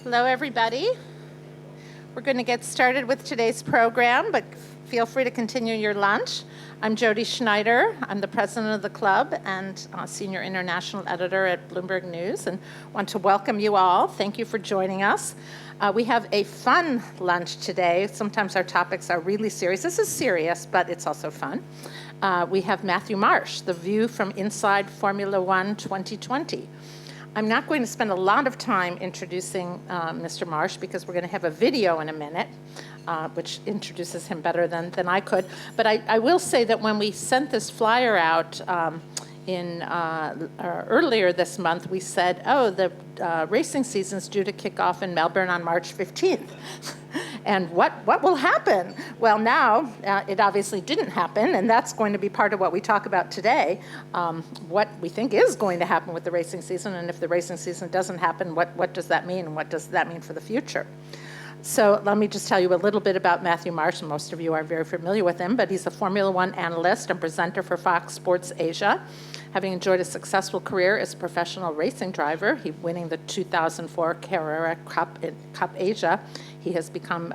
Hello, everybody. We're going to get started with today's program, but feel free to continue your lunch. I'm Jody Schneider. I'm the president of the club and senior international editor at Bloomberg News, and want to welcome you all. Thank you for joining us. We have a fun lunch today. Sometimes our topics are really serious. This is serious, but it's also fun. We have Matthew Marsh, The View from Inside Formula One 2020. I'm not going to spend a lot of time introducing Mr. Marsh because we're going to have a video in a minute, which introduces him better than I could. But I will say that when we sent this flyer out earlier this month, we said, oh, the racing season's due to kick off in Melbourne on March 15th. And what will happen? Well, now, it obviously didn't happen, and that's going to be part of what we talk about today, what we think is going to happen with the racing season, and if the racing season doesn't happen, what does that mean, and what does that mean for the future? So let me just tell you a little bit about Matthew Marsh. Most of you are very familiar with him, but he's a Formula One analyst and presenter for Fox Sports Asia. Having enjoyed a successful career as a professional racing driver, he winning the 2004 Carrera Cup Asia, he has become,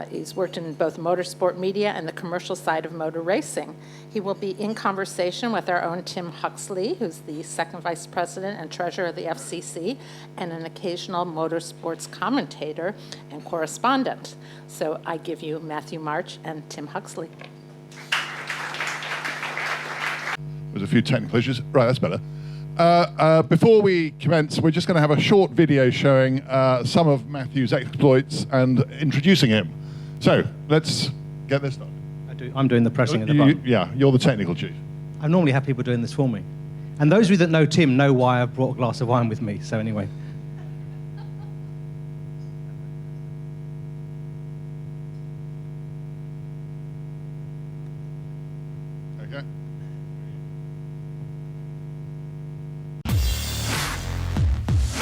he's worked in both motorsport media and the commercial side of motor racing. He will be in conversation with our own Tim Huxley, who's the second vice president and treasurer of the FCC, and an occasional motorsports commentator and correspondent. So I give you Matthew Marsh and Tim Huxley. There's a few technical issues. Right, that's better. Before we commence, we're just going to have a short video showing some of Matthew's exploits and introducing him. So let's get this done. I'm doing the pressing of the button. Yeah, you're the technical chief. I normally have people doing this for me. And those of you that know Tim know why I've brought a glass of wine with me. So anyway. Okay.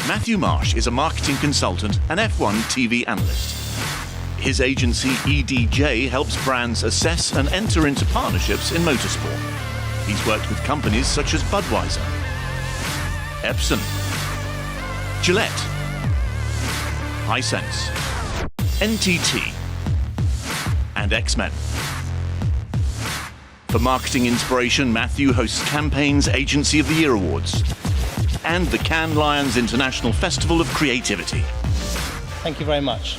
Matthew Marsh is a marketing consultant and F1 TV analyst. His agency, EDJ, helps brands assess and enter into partnerships in motorsport. He's worked with companies such as Budweiser, Epson, Gillette, Hisense, NTT, and X-Men. For marketing inspiration, Matthew hosts Campaign's Agency of the Year Awards and the Cannes Lions International Festival of Creativity. Thank you very much.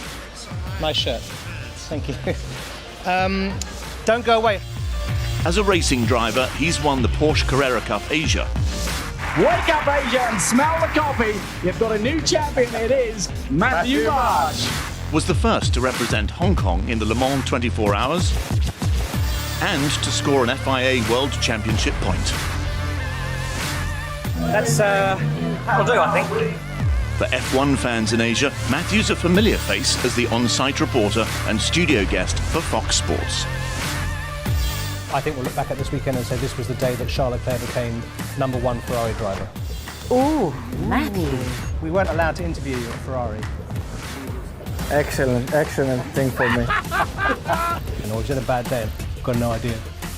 Nice shirt. Thank you. Don't go away. As a racing driver, he's won the Porsche Carrera Cup Asia. Wake up, Asia, and smell the coffee. You've got a new champion. It is Matthew Marsh. Was the first to represent Hong Kong in the Le Mans 24 Hours and to score an FIA World Championship point. That'll do, I think. For F1 fans in Asia, Matthew's a familiar face as the on-site reporter and studio guest for Fox Sports. I think we'll look back at this weekend and say this was the day that Charles Leclerc became #1 Ferrari driver. Ooh, Matthew. We weren't allowed to interview you at Ferrari. Excellent thing for me. You know, he's had a bad day, got no idea.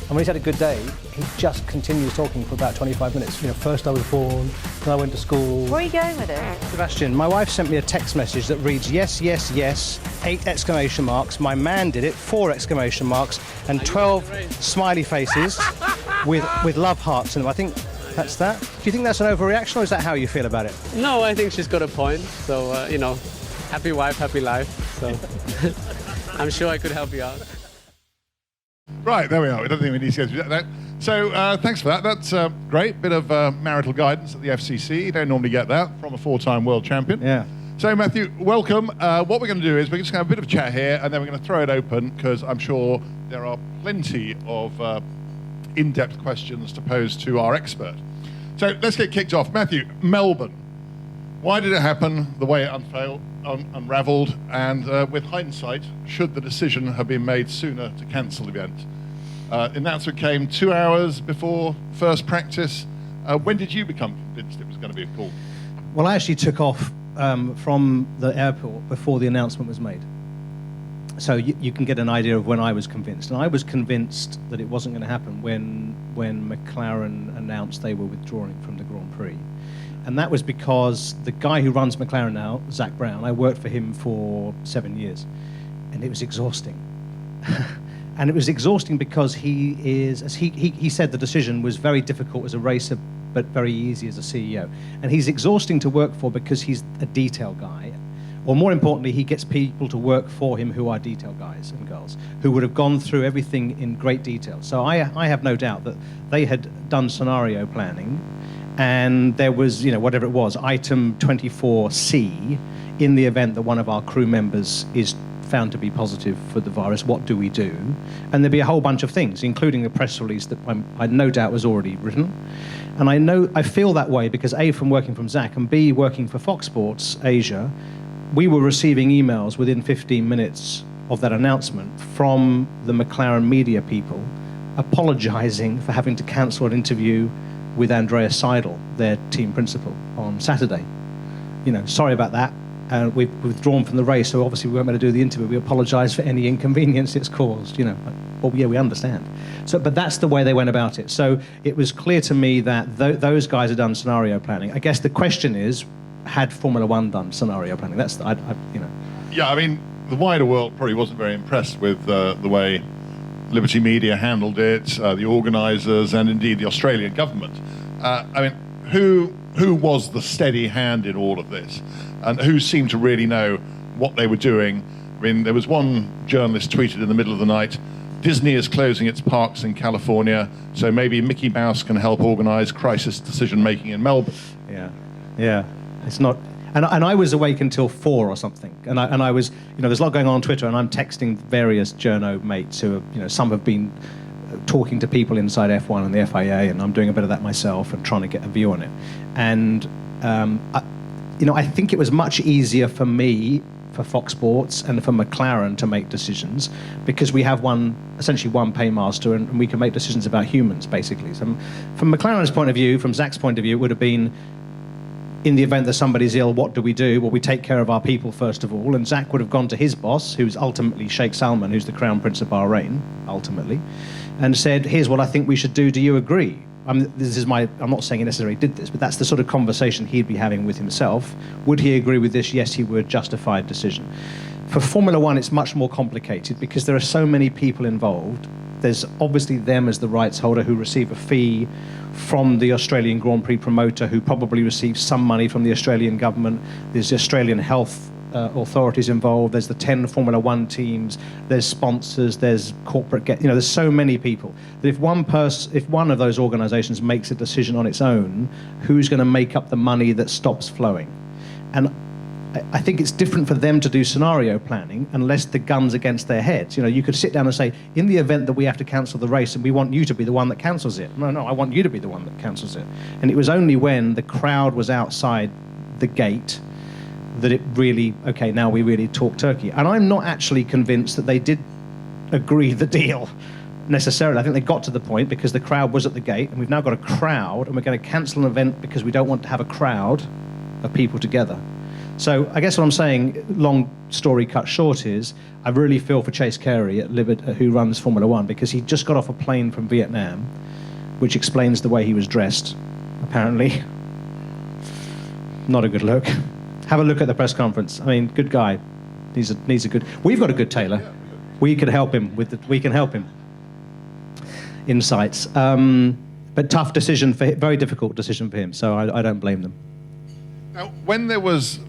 And when he's had a good day, he just continues talking for about 25 minutes. You know, first I was born, then I went to school. Where are you going with it? Sebastian, my wife sent me a text message that reads, yes, yes, yes, 8 exclamation marks. My man did it, 4 exclamation marks, and 12 smiley faces with love hearts in them. I think that's that. Do you think that's an overreaction, or is that how you feel about it? No, I think she's got a point. So, you know, happy wife, happy life. So I'm sure I could help you out. Right, there we are. I don't think we need to go through that. So thanks for that. That's great. Bit of marital guidance at the FCC. You don't normally get that from a 4-time world champion. Yeah. So Matthew, welcome. What we're going to do is we're just going to have a bit of chat here, and then we're going to throw it open because I'm sure there are plenty of in-depth questions to pose to our expert. So let's get kicked off. Matthew, Melbourne. Why did it happen the way it unravelled? And with hindsight, should the decision have been made sooner to cancel the event? The announcement came 2 hours before first practice. When did you become convinced it was going to be a call? Well, I actually took off from the airport before the announcement was made. So you can get an idea of when I was convinced. And I was convinced that it wasn't going to happen when McLaren announced they were withdrawing from the Grand Prix. And that was because the guy who runs McLaren now, Zach Brown, I worked for him for 7 years, and it was exhausting. And it was exhausting because he is, as he said, the decision was very difficult as a racer, but very easy as a CEO. And he's exhausting to work for because he's a detail guy. Or more importantly, he gets people to work for him who are detail guys and girls, who would have gone through everything in great detail. So I have no doubt that they had done scenario planning, and there was, whatever it was, item 24C, in the event that one of our crew members is found to be positive for the virus, what do we do? And there'd be a whole bunch of things, including a press release that I no doubt was already written. And I feel that way because A, from working from Zach, and B, working for Fox Sports Asia, we were receiving emails within 15 minutes of that announcement from the McLaren media people apologizing for having to cancel an interview with Andreas Seidel, their team principal, on Saturday. Sorry about that. We've withdrawn from the race, so obviously we weren't able to do the interview. We apologise for any inconvenience it's caused. Well, yeah, we understand. So, but that's the way they went about it. So it was clear to me that those guys had done scenario planning. I guess the question is, had Formula One done scenario planning? That's Yeah, I mean, the wider world probably wasn't very impressed with the way Liberty Media handled it, the organisers, and indeed the Australian government. Who was the steady hand in all of this? And who seemed to really know what they were doing? I mean, there was one journalist tweeted in the middle of the night, Disney is closing its parks in California, so maybe Mickey Mouse can help organise crisis decision-making in Melbourne. Yeah. It's not... And I was awake until 4 or something. And I was... there's a lot going on Twitter, and I'm texting various journo mates who have, some have been talking to people inside F1 and the FIA, and I'm doing a bit of that myself and trying to get a view on it. And... I think it was much easier for me, for Fox Sports, and for McLaren to make decisions because we have essentially one paymaster, and we can make decisions about humans, basically. So from McLaren's point of view, from Zach's point of view, it would have been, in the event that somebody's ill, what do we do? Well, we take care of our people, first of all. And Zach would have gone to his boss, who's ultimately Sheikh Salman, who's the Crown Prince of Bahrain, ultimately, and said, here's what I think we should do. Do you agree? I'm not saying he necessarily did this, but that's the sort of conversation he'd be having with himself. Would he agree with this? Yes, he would. Justified decision. For Formula One, it's much more complicated because there are so many people involved. There's obviously them as the rights holder who receive a fee from the Australian Grand Prix promoter, who probably receives some money from the Australian government. There's the Australian health authorities involved. There's the 10 Formula One teams. There's sponsors. There's corporate. There's so many people that if one of those organisations makes a decision on its own, who's going to make up the money that stops flowing? And I think it's different for them to do scenario planning unless the gun's against their heads. You could sit down and say, in the event that we have to cancel the race and we want you to be the one that cancels it. No, I want you to be the one that cancels it. And it was only when the crowd was outside the gate that it really, okay, now we really talk turkey. And I'm not actually convinced that they did agree the deal necessarily. I think they got to the point because the crowd was at the gate, and we've now got a crowd, and we're going to cancel an event because we don't want to have a crowd of people together. So I guess what I'm saying, long story cut short, is I really feel for Chase Carey at Liberty, who runs Formula One, because he just got off a plane from Vietnam, which explains the way he was dressed, apparently. Not a good look. Have a look at the press conference. I mean, good guy. Needs a good... We've got a good tailor. We can help him we can help him. Insights. But tough decision very difficult decision for him. So I don't blame them. Now, when there was,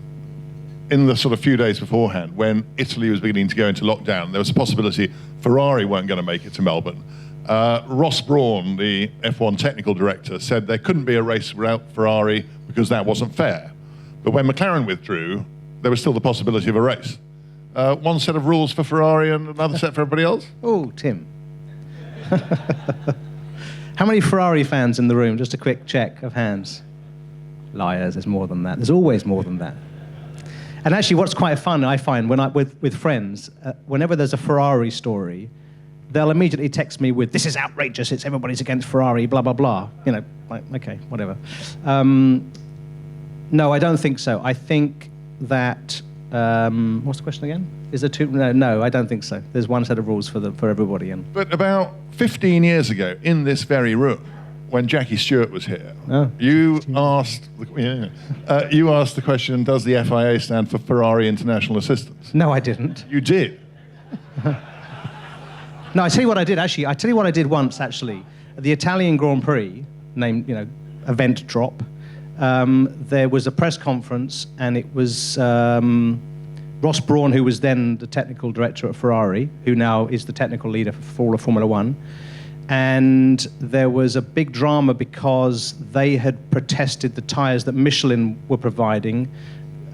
in the sort of few days beforehand, when Italy was beginning to go into lockdown, there was a possibility Ferrari weren't going to make it to Melbourne. Ross Brawn, the F1 technical director, said there couldn't be a race without Ferrari because that wasn't fair. But when McLaren withdrew, there was still the possibility of a race. One set of rules for Ferrari and another set for everybody else? Oh, Tim. How many Ferrari fans in the room? Just a quick check of hands. Liars, there's more than that. There's always more than that. And actually, what's quite fun, I find, with friends, whenever there's a Ferrari story, they'll immediately text me with, this is outrageous, everybody's against Ferrari, blah, blah, blah. Okay, whatever. No, I don't think so. I think that, what's the question again? Is there two? No, I don't think so. There's one set of rules for everybody. But about 15 years ago, in this very room, when Jackie Stewart was here, Oh. you asked the question, does the FIA stand for Ferrari International Assistance? No, I didn't. You did. No, I tell you what I did, actually. I tell you what I did once, actually. At the Italian Grand Prix, named, event drop, there was a press conference, and it was Ross Brawn, who was then the technical director at Ferrari, who now is the technical leader for all of Formula One. And there was a big drama because they had protested the tyres that Michelin were providing,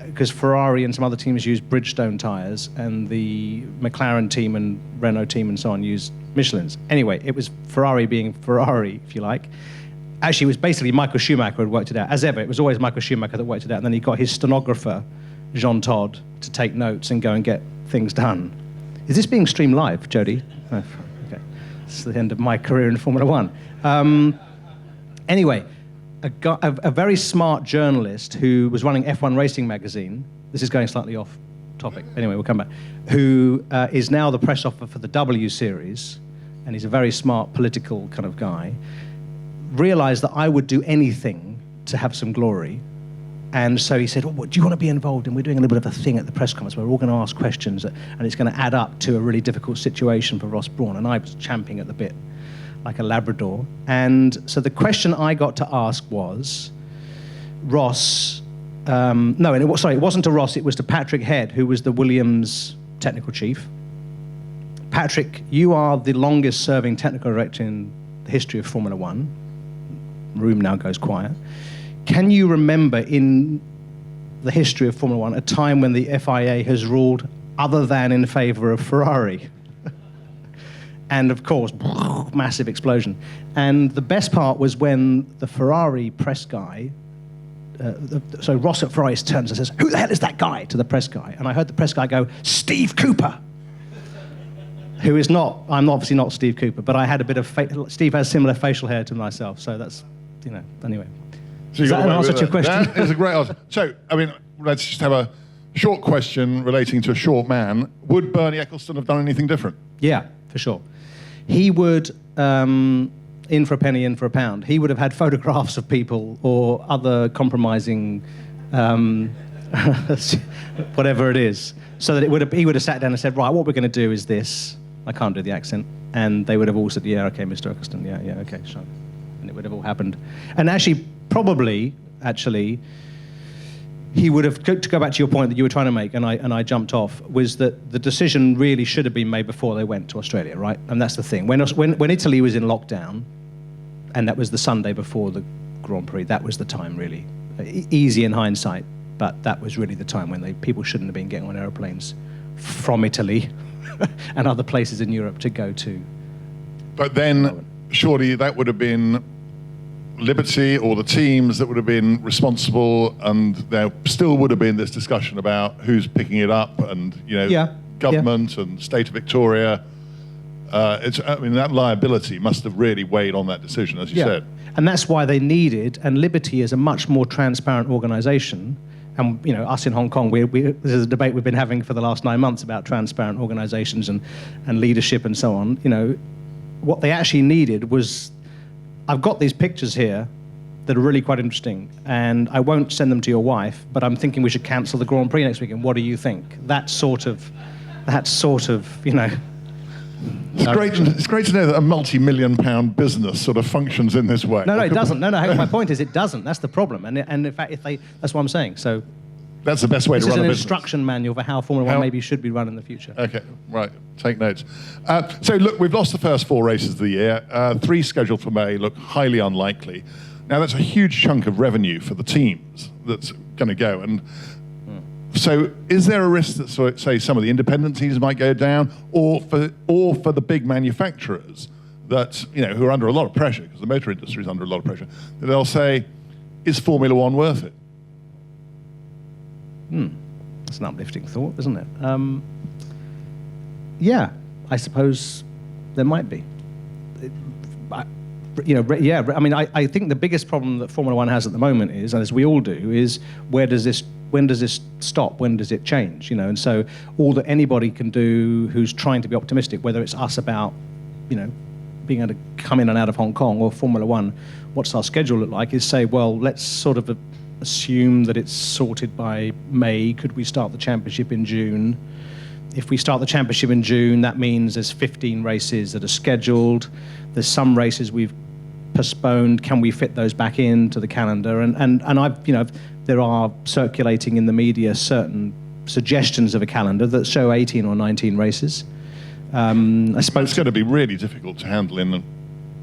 because Ferrari and some other teams used Bridgestone tyres, and the McLaren team and Renault team and so on used Michelin's. Anyway, it was Ferrari being Ferrari, if you like. Actually, it was basically Michael Schumacher who had worked it out. As ever, it was always Michael Schumacher that worked it out, and then he got his stenographer, Jean Todt, to take notes and go and get things done. Is this being streamed live, Jody? Oh, okay. It's the end of my career in Formula One. Anyway, a very smart journalist who was running F1 Racing magazine, this is going slightly off topic, anyway, we'll come back, who is now the press officer for the W Series, and he's a very smart political kind of guy, realized that I would do anything to have some glory. And so he said, do you want to be involved? And we're doing a little bit of a thing at the press conference where we're all going to ask questions, and it's going to add up to a really difficult situation for Ross Brawn. And I was champing at the bit like a Labrador. And so the question I got to ask was, Ross, it wasn't to Ross, it was to Patrick Head, who was the Williams technical chief. Patrick, you are the longest serving technical director in the history of Formula One. The room now goes quiet. Can you remember in the history of Formula One a time when the FIA has ruled other than in favor of Ferrari? And of course, massive explosion. And the best part was when the Ferrari press guy, so Ross at Ferrari turns and says, "Who the hell is that guy?" to the press guy. And I heard the press guy go, "Steve Cooper." Who is not, I'm obviously not Steve Cooper, but I had a bit of, Steve has similar facial hair to myself, so that's, anyway. So Is that an answer to your question? That is a great answer. So, let's just have a short question relating to a short man. Would Bernie Ecclestone have done anything different? Yeah, for sure. He would, in for a penny, in for a pound, he would have had photographs of people or other compromising, whatever it is, so that he would have sat down and said, right, what we're going to do is this. I can't do the accent. And they would have all said, yeah, okay, Mr. Ecclestone, yeah, okay, sure. And it would have all happened. And actually, he would have, to go back to your point that you were trying to make, and I jumped off, was that the decision really should have been made before they went to Australia, right? And that's the thing. When Italy was in lockdown, and that was the Sunday before the Grand Prix, that was the time, really. Easy in hindsight, but that was really the time when people shouldn't have been getting on aeroplanes from Italy and other places in Europe to go to. But then, surely that would have been Liberty or the teams that would have been responsible, and there still would have been this discussion about who's picking it up, and government and state of Victoria. That liability must have really weighed on that decision, as you said. And that's why they needed, and Liberty is a much more transparent organisation. And us in Hong Kong, this is a debate we've been having for the last 9 months about transparent organisations and leadership and so on. What they actually needed was, I've got these pictures here that are really quite interesting, and I won't send them to your wife, but I'm thinking we should cancel the Grand Prix next weekend. What do you think? That sort of. It's great to know that a multi-million-pound business sort of functions in this way. No, it doesn't. No. My point is, it doesn't. That's the problem. And in fact, that's what I'm saying. So that's the best way to run a business. This is an instruction manual for how Formula One maybe should be run in the future. Okay, right. Take notes. So look, we've lost the first 4 races of the year. 3 scheduled for May look highly unlikely. Now that's a huge chunk of revenue for the teams that's going to go. And so is there a risk that, say, some of the independent teams might go down, or for the big manufacturers that, who are under a lot of pressure, because the motor industry is under a lot of pressure, that they'll say, is Formula One worth it? That's an uplifting thought, isn't it? Yeah, I suppose there might be. I think the biggest problem that Formula One has at the moment is, and as we all do, is when does this stop? When does it change? And so all that anybody can do who's trying to be optimistic, whether it's us about, being able to come in and out of Hong Kong or Formula One, what's our schedule look like, is say, well, let's sort of assume that it's sorted by May. Could we start the championship in June? If we start the championship in June, that means there's 15 races that are scheduled. There's some races we've postponed. Can we fit those back into the calendar? And I've, there are circulating in the media certain suggestions of a calendar that show 18 or 19 races. I suppose it's going to be really difficult to handle in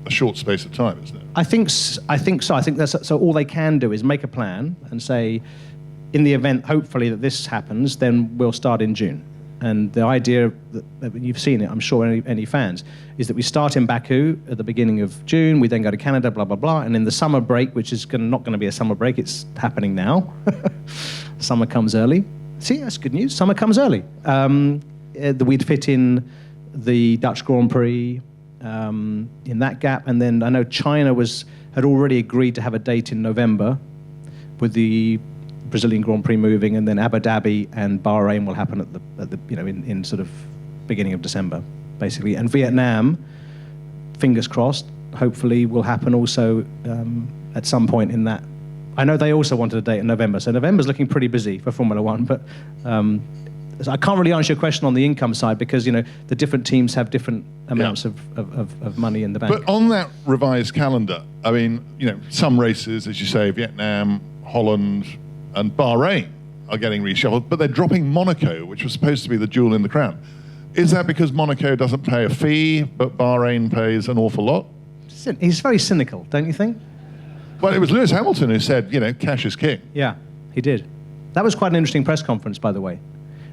a short space of time, isn't it? I think so. I think that's so. All they can do is make a plan and say, in the event, hopefully, that this happens, then we'll start in June. And the idea that you've seen it, I'm sure, any fans, is that we start in Baku at the beginning of June. We then go to Canada, blah blah blah, and in the summer break, which is not going to be a summer break, it's happening now. Summer comes early. See, that's good news. Summer comes early. We'd fit in the Dutch Grand Prix in that gap, and then I know China had already agreed to have a date in November with the Brazilian Grand Prix moving, and then Abu Dhabi and Bahrain will happen at the in sort of beginning of December, basically. And Vietnam, fingers crossed, hopefully will happen also at some point in that. I know they also wanted a date in November, so November's looking pretty busy for Formula One, but I can't really answer your question on the income side because, the different teams have different amounts of money in the bank. But on that revised calendar, I mean, some races, as you say, Vietnam, Holland, and Bahrain are getting reshuffled, but they're dropping Monaco, which was supposed to be the jewel in the crown. Is that because Monaco doesn't pay a fee, but Bahrain pays an awful lot? He's very cynical, don't you think? Well, it was Lewis Hamilton who said, cash is king. Yeah, he did. That was quite an interesting press conference, by the way,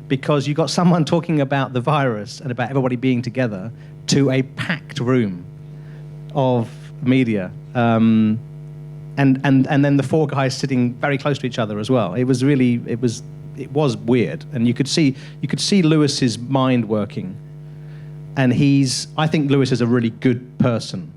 because you got someone talking about the virus and about everybody being together to a packed room of media. And then the four guys sitting very close to each other as well. It was weird, and you could see Lewis's mind working. And I think Lewis is a really good person.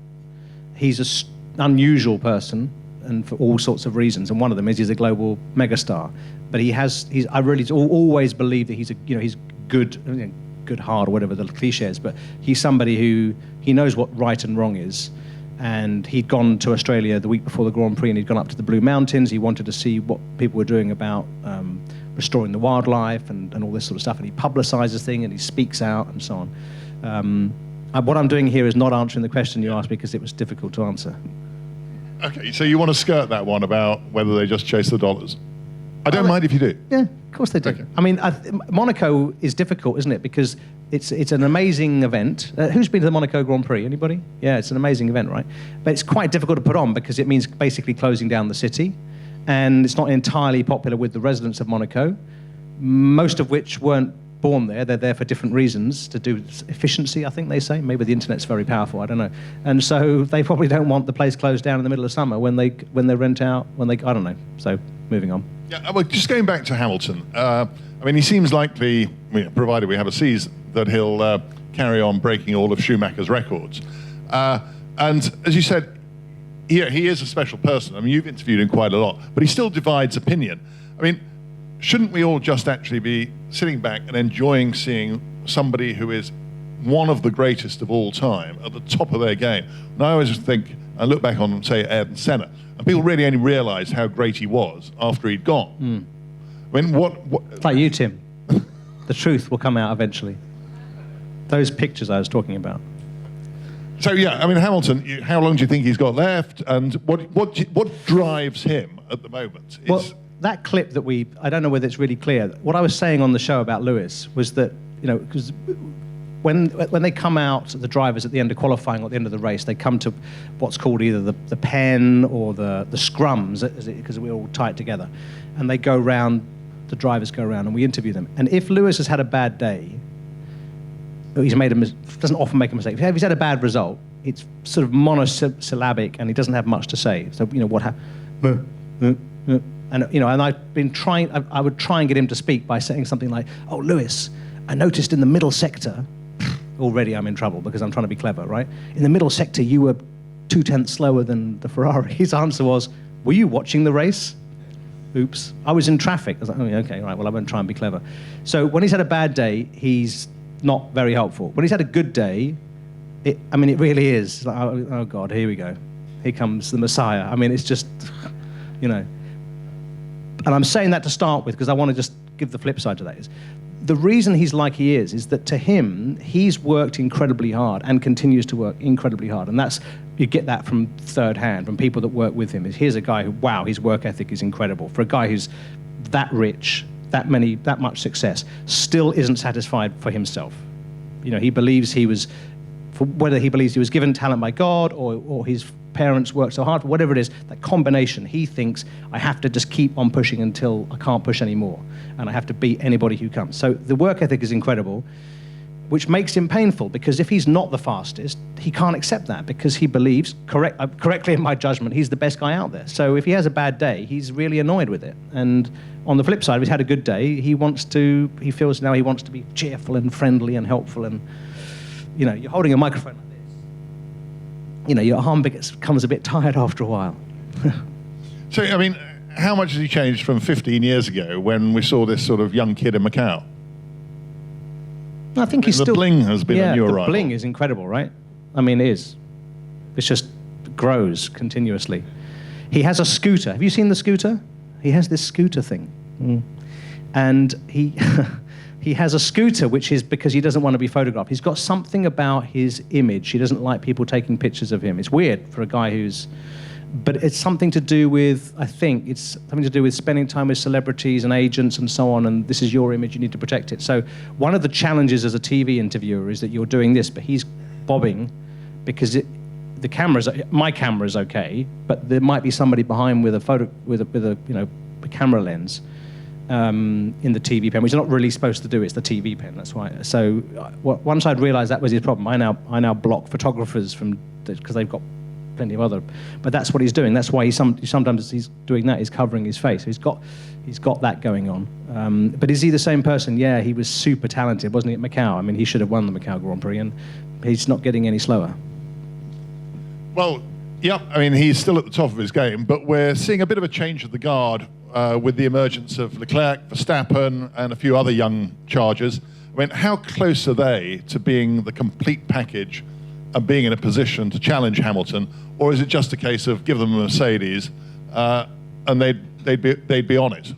He's an unusual person, and for all sorts of reasons. And one of them is he's a global megastar. But I really always believe that he's good heart or whatever the cliche is. But he's somebody who he knows what right and wrong is. And he'd gone to Australia the week before the Grand Prix, and he'd gone up to the Blue Mountains. He wanted to see what people were doing about restoring the wildlife and all this sort of stuff. And he publicises things, and he speaks out, and so on. What I'm doing here is not answering the question you asked because it was difficult to answer. Okay, so you want to skirt that one about whether they just chase the dollars? I don't mind if you do. Yeah, of course they do. Okay. I mean, Monaco is difficult, isn't it? Because it's an amazing event. Who's been to the Monaco Grand Prix? Anybody? Yeah, it's an amazing event, right? But it's quite difficult to put on because it means basically closing down the city. And it's not entirely popular with the residents of Monaco, most of which weren't born there. They're there for different reasons, to do efficiency, I think they say. Maybe the internet's very powerful, I don't know. And so they probably don't want the place closed down in the middle of summer when they rent out, I don't know. So moving on. Yeah, well, just going back to Hamilton, I mean, he seems likely, provided we have a season, that he'll carry on breaking all of Schumacher's records. And as you said, he is a special person. I mean, you've interviewed him quite a lot, but he still divides opinion. I mean, shouldn't we all just actually be sitting back and enjoying seeing somebody who is one of the greatest of all time at the top of their game? And I always think, I look back on, say, Ayrton Senna, and people really only realised how great he was after he'd gone. I mean, what... It's like you, Tim. The truth will come out eventually. Those pictures I was talking about. So, yeah, I mean, Hamilton, how long do you think he's got left? And what drives him at the moment? Well, that clip that I don't know whether it's really clear. What I was saying on the show about Lewis was that, because when they come out, the drivers at the end of qualifying or at the end of the race, they come to what's called either the pen or the scrums, because we're all tight together. And they go round, the drivers go around, and we interview them. And if Lewis has had a bad day, doesn't often make a mistake. If he's had a bad result, it's sort of monosyllabic, and he doesn't have much to say. So, what happened? And I've been trying. I would try and get him to speak by saying something like, "Oh, Lewis, I noticed in the middle sector." Already, I'm in trouble because I'm trying to be clever, right? In the middle sector, you were 0.2 slower than the Ferrari. His answer was, "Were you watching the race?" Oops, I was in traffic. I was like, "Oh, okay, right. Well, I won't try and be clever." So when he's had a bad day, he's not very helpful. When he's had a good day, It really is. Like, oh God, here we go. Here comes the Messiah. I mean, it's just, you know. And I'm saying that to start with because I want to just give the flip side to that. Is the reason he's like he is that to him, he's worked incredibly hard and continues to work incredibly hard. And that's, you get that from third hand, from people that work with him. Here's a guy who, wow, his work ethic is incredible. For a guy who's that rich, that much success, still isn't satisfied for himself. You know, he believes he was, whether he believes he was given talent by God or his parents worked so hard, whatever it is, that combination, he thinks, I have to just keep on pushing until I can't push anymore, and I have to beat anybody who comes. So the work ethic is incredible, which makes him painful, because if he's not the fastest, he can't accept that, because he believes, correctly in my judgment, he's the best guy out there. So if he has a bad day, he's really annoyed with it. And on the flip side, if he's had a good day, he feels now he wants to be cheerful and friendly and helpful. And, you know, you're holding a microphone like this. You know, your arm becomes a bit tired after a while. So, I mean, how much has he changed from 15 years ago when we saw this sort of young kid in Macau? I think he's the still... bling has been a new arrival. The bling is incredible, right? I mean, it is. It just grows continuously. He has a scooter. Have you seen the scooter? He has this scooter thing. And he... He has a scooter, which is because he doesn't want to be photographed. He's got something about his image. He doesn't like people taking pictures of him. It's weird for a guy who's... But it's something to do with, I think, it's something to do with spending time with celebrities and agents and so on, and this is your image, you need to protect it. So one of the challenges as a TV interviewer is that you're doing this, but he's bobbing because my camera's okay, but there might be somebody behind with a camera lens. In the TV pen, which is not really supposed to do. It's the TV pen. That's why. So once I'd realised that was his problem, I now block photographers from, because they've got plenty of other. But that's what he's doing. That's why sometimes he's doing that. He's covering his face. So he's got that going on. But is he the same person? Yeah, he was super talented, wasn't he, at Macau? I mean, he should have won the Macau Grand Prix, and he's not getting any slower. Well, yeah. I mean, he's still at the top of his game, but we're seeing a bit of a change of the guard. With the emergence of Leclerc, Verstappen, and a few other young chargers. I mean, how close are they to being the complete package and being in a position to challenge Hamilton? Or is it just a case of give them a Mercedes and they'd be on it?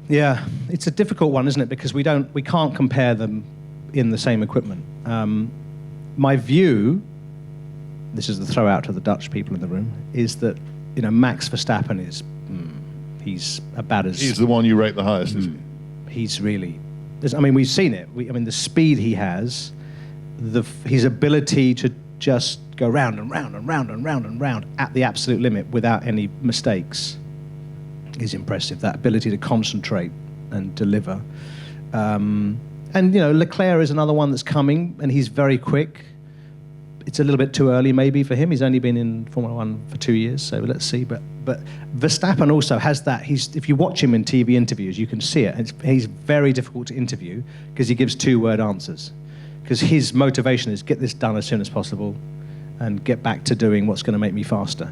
Yeah, it's a difficult one, isn't it? Because we can't compare them in the same equipment. My view, this is the throw out to the Dutch people in the room, is that, you know, Max Verstappen is... He's about as... He's the one you rate the highest, isn't he? He's really... I mean, we've seen it. The speed he has, his ability to just go round and round and round and round and round at the absolute limit without any mistakes is impressive. That ability to concentrate and deliver. And, you know, Leclerc is another one that's coming, and he's very quick. It's a little bit too early maybe for him. He's only been in Formula 1 for 2 years, so let's see. But Verstappen also has that. If you watch him in TV interviews, you can see it. He's very difficult to interview because he gives 2-word answers. Because his motivation is get this done as soon as possible and get back to doing what's going to make me faster,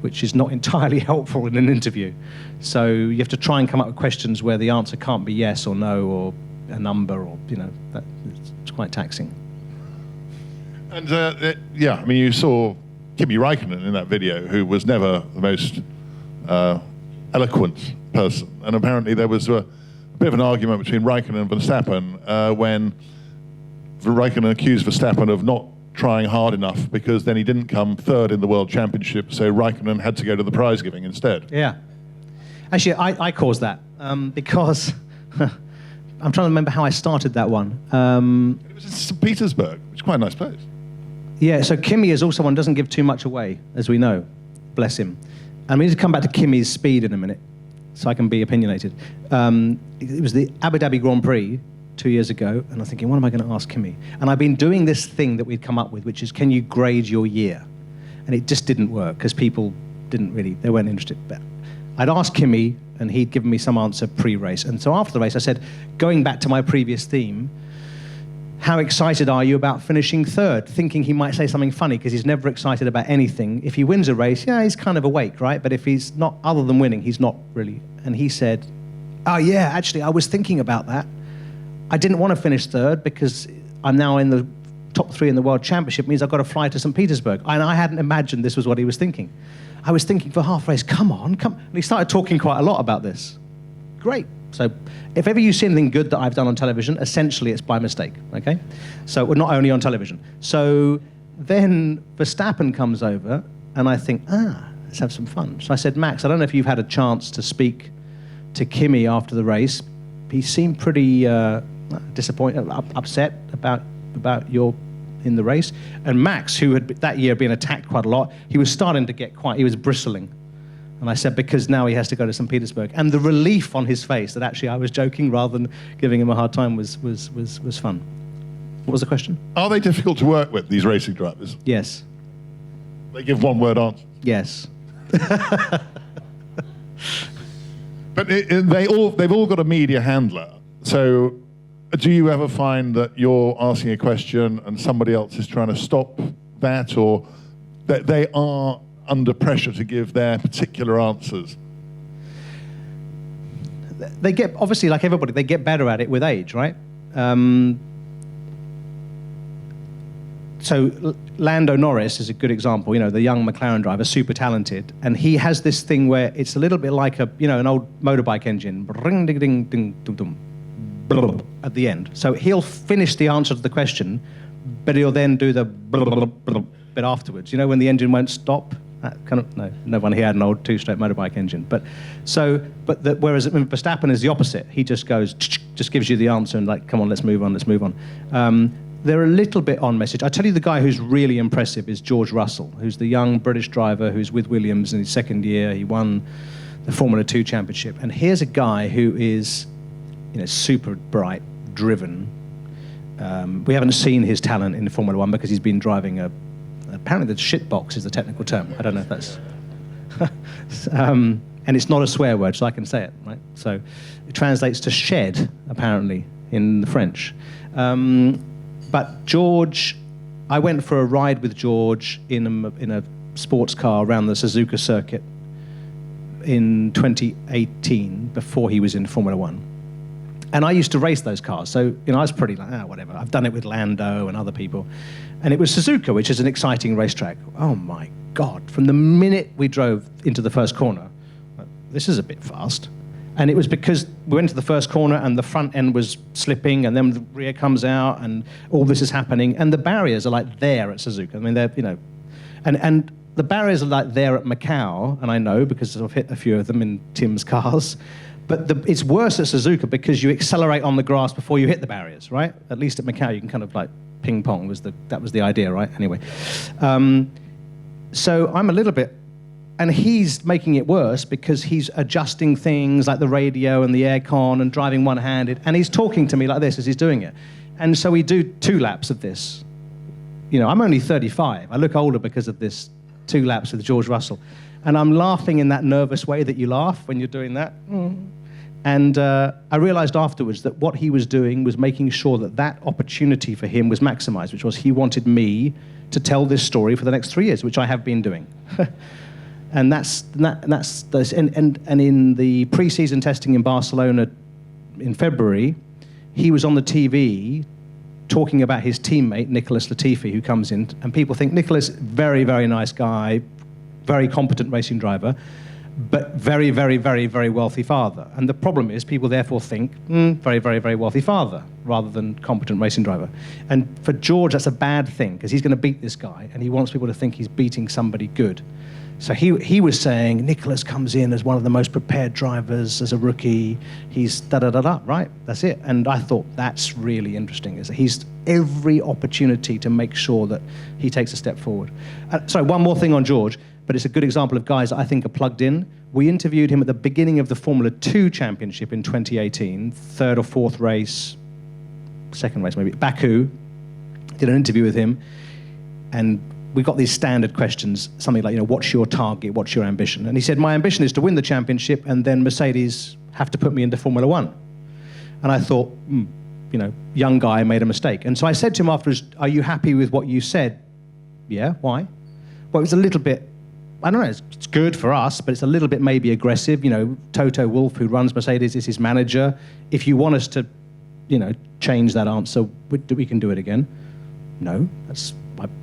which is not entirely helpful in an interview. So you have to try and come up with questions where the answer can't be yes or no or a number, or, you know, it's quite taxing. And yeah, I mean, you saw Kimi Räikkönen in that video, who was never the most eloquent person. And apparently there was a bit of an argument between Räikkönen and Verstappen when Räikkönen accused Verstappen of not trying hard enough, because then he didn't come third in the World Championship, so Räikkönen had to go to the prize giving instead. Yeah. Actually, I caused that because I'm trying to remember how I started that one. It was in St. Petersburg, which is quite a nice place. Yeah, so Kimi is also one who doesn't give too much away, as we know. Bless him. And we need to come back to Kimi's speed in a minute, so I can be opinionated. It was the Abu Dhabi Grand Prix 2 years ago, and I'm thinking, what am I going to ask Kimi? And I've been doing this thing that we'd come up with, which is, can you grade your year? And it just didn't work, because people they weren't interested. But I'd asked Kimi, and he'd given me some answer pre-race. And so after the race, I said, going back to my previous theme, how excited are you about finishing third? Thinking he might say something funny, because he's never excited about anything. If he wins a race, yeah, he's kind of awake, right? But if he's not, other than winning, he's not really. And he said, oh yeah, actually, I was thinking about that. I didn't want to finish third because I'm now in the top 3 in the World Championship means I've got to fly to St. Petersburg. And I hadn't imagined this was what he was thinking. I was thinking for half race, come on. And he started talking quite a lot about this. Great. So if ever you see anything good that I've done on television, essentially it's by mistake, okay? So we're not only on television. So then Verstappen comes over, and I think, let's have some fun. So I said, Max, I don't know if you've had a chance to speak to Kimi after the race. He seemed pretty disappointed, upset about your in the race. And Max, who had that year been attacked quite a lot, he was starting to get he was bristling. And I said, because now he has to go to St. Petersburg. And the relief on his face that actually I was joking rather than giving him a hard time was fun. What was the question? Are they difficult to work with, these racing drivers? Yes. They give one-word answers. Yes. But they've all got a media handler. So do you ever find that you're asking a question and somebody else is trying to stop that, or that they are under pressure to give their particular answers? They get, obviously, like everybody, they get better at it with age, right? So Lando Norris is a good example, the young McLaren driver, super talented, and he has this thing where it's a little bit like an old motorbike engine, ring, ding, ding, ding, ding, ding, blah, at the end. So he'll finish the answer to the question, but he'll then do the blah, blah, blah, bit afterwards. When the engine won't stop. That kind of, no one here had an old 2-stroke motorbike engine, whereas Verstappen is the opposite. He just goes, just gives you the answer and like, come on, let's move on. They're a little bit on message. I tell you, the guy who's really impressive is George Russell, who's the young British driver who's with Williams in his second year. He won the Formula 2 championship. And here's a guy who is, super bright, driven. We haven't seen his talent in Formula 1 because he's been driving apparently the shit box is the technical term. I don't know if that's... and it's not a swear word, so I can say it, right? So it translates to shed, apparently, in the French. But George, I went for a ride with George in a sports car around the Suzuka circuit in 2018, before he was in Formula 1. And I used to race those cars, so I was pretty like, whatever. I've done it with Lando and other people. And it was Suzuka, which is an exciting racetrack. Oh my God, from the minute we drove into the first corner, this is a bit fast. And it was because we went to the first corner and the front end was slipping, and then the rear comes out, and all this is happening. And the barriers are like there at Suzuka. I mean, they're, and the barriers are like there at Macau, and I know because I've hit a few of them in Tim's cars. But it's worse at Suzuka because you accelerate on the grass before you hit the barriers, right? At least at Macau, you can kind of like ping pong that was the idea, right? Anyway, so I'm a little bit, and he's making it worse because he's adjusting things like the radio and the aircon and driving one-handed, and he's talking to me like this as he's doing it. And so we do 2 laps of this. I'm only 35. I look older because of this 2 laps with George Russell. And I'm laughing in that nervous way that you laugh when you're doing that. And I realized afterwards that what he was doing was making sure that opportunity for him was maximized, which was he wanted me to tell this story for the next 3 years, which I have been doing. And and in the pre-season testing in Barcelona in February, he was on the TV talking about his teammate, Nicholas Latifi, who comes in, and people think Nicholas, very, very nice guy, very competent racing driver, but very, very, very, very wealthy father. And the problem is people therefore think, very, very, very wealthy father, rather than competent racing driver. And for George, that's a bad thing, because he's going to beat this guy, and he wants people to think he's beating somebody good. So he was saying, Nicholas comes in as one of the most prepared drivers as a rookie. He's da-da-da-da, right? That's it. And I thought that's really interesting, is that he's every opportunity to make sure that he takes a step forward. Sorry, one more thing on George, but it's a good example of guys that I think are plugged in. We interviewed him at the beginning of the Formula 2 Championship in 2018, 3rd or 4th race, 2nd race maybe, Baku. Did an interview with him, and we got these standard questions, something like, what's your target, what's your ambition? And he said, my ambition is to win the championship, and then Mercedes have to put me into Formula 1. And I thought, young guy made a mistake. And so I said to him afterwards, are you happy with what you said? Yeah, why? Well, it was a little bit, I don't know, it's good for us, but it's a little bit maybe aggressive. Toto Wolff, who runs Mercedes, is his manager. If you want us to, change that answer, we can do it again. no,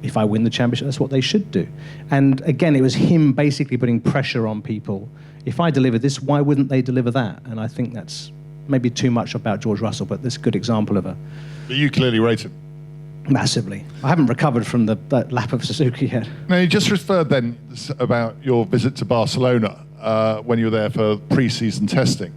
if I win the championship, that's what they should do. And again, it was him basically putting pressure on people. If I deliver this, why wouldn't they deliver that? And I think that's maybe too much about George Russell, but this is a good example of But you clearly rate him. massively. I haven't recovered from that lap of Suzuki yet. Now, you just referred then about your visit to Barcelona when you were there for pre-season testing.